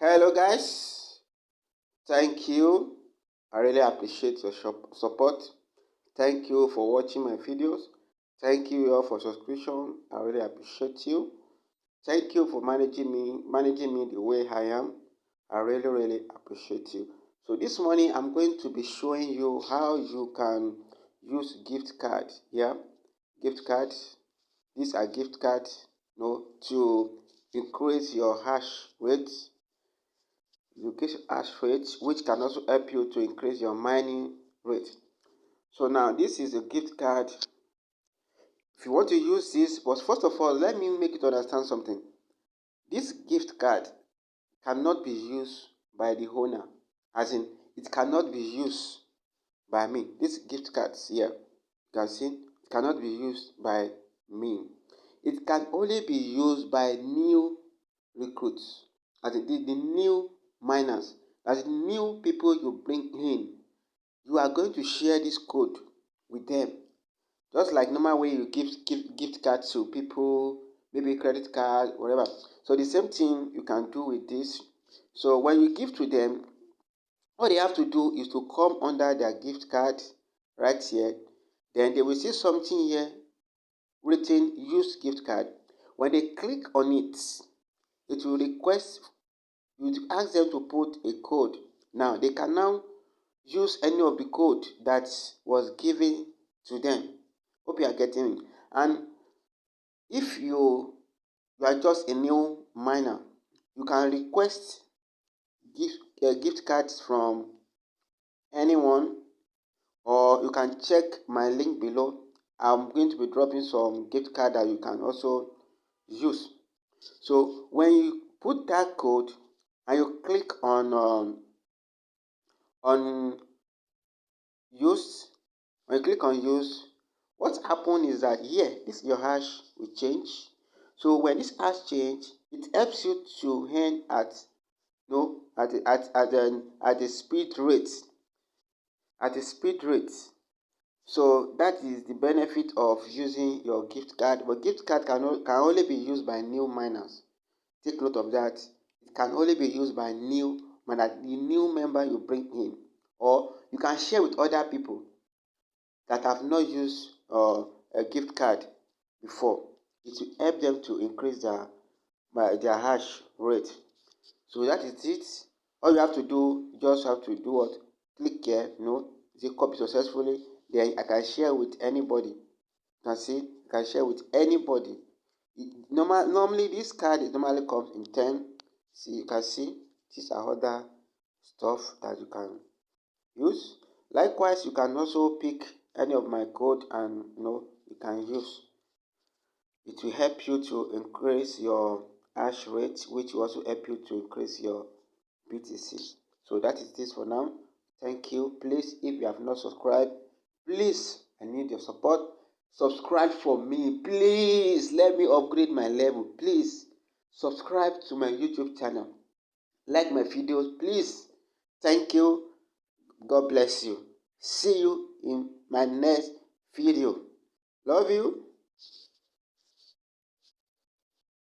Hello guys, thank you. I really appreciate your support. Thank you for watching my videos. Thank you all for subscription. I really appreciate you. Thank you for managing me the way I am. I really appreciate you. So this morning I'm going to be showing you how you can use gift card. Gift cards. These are gift cards, to increase your hash rate. Hash rate, which can also help you to increase your mining rate. So now this is a gift card. If you want to use this, but first of all, let me make you to understand something. This gift card cannot be used by the owner, as in it cannot be used by me. This gift cards here, you can see, it cannot be used by me. It can only be used by new recruits, as in the new miners, as new people you bring in. You are going to share this code with them, just like normal way you give gift cards to people, maybe credit card, whatever. So the same thing you can do with this. So when you give to them, all they have to do is to come under their gift card right here. Then they will see something here written use gift card. When they click on it, it will request you to ask them to put a code. Now they can now use any of the code that was given to them. Hope you are getting it. And if you are just a new miner, you can request gift cards from anyone, or you can check my link below. I'm going to be dropping some gift card that you can also use. So when you put that code and you click on use, when you click on use, what happens is that here this your hash will change. So when this hash change, it helps you to earn at a speed rate. So that is the benefit of using your gift card. But gift card can only be used by new miners. Take note of that. It can only be used by new miners, the new member you bring in, or you can share with other people that have not used a gift card before. It will help them to increase their hash rate. So that is it. All you have to do, you just have to do what? Click here, say copy successfully. Then I can share with anybody. You can see, you can share with anybody. Normally this card normally comes in 10. See, you can see these are other stuff that you can use. Likewise, you can also pick any of my code and you can use. It will help you to increase your hash rate, which will also help you to increase your BTCs. So that is this for now. Thank you. Please, if you have not subscribed, please, I need your support. Subscribe for me. Please, let me upgrade my level. Please, subscribe to my YouTube channel. Like my videos, please. Thank you. God bless you. See you in my next video. Love you.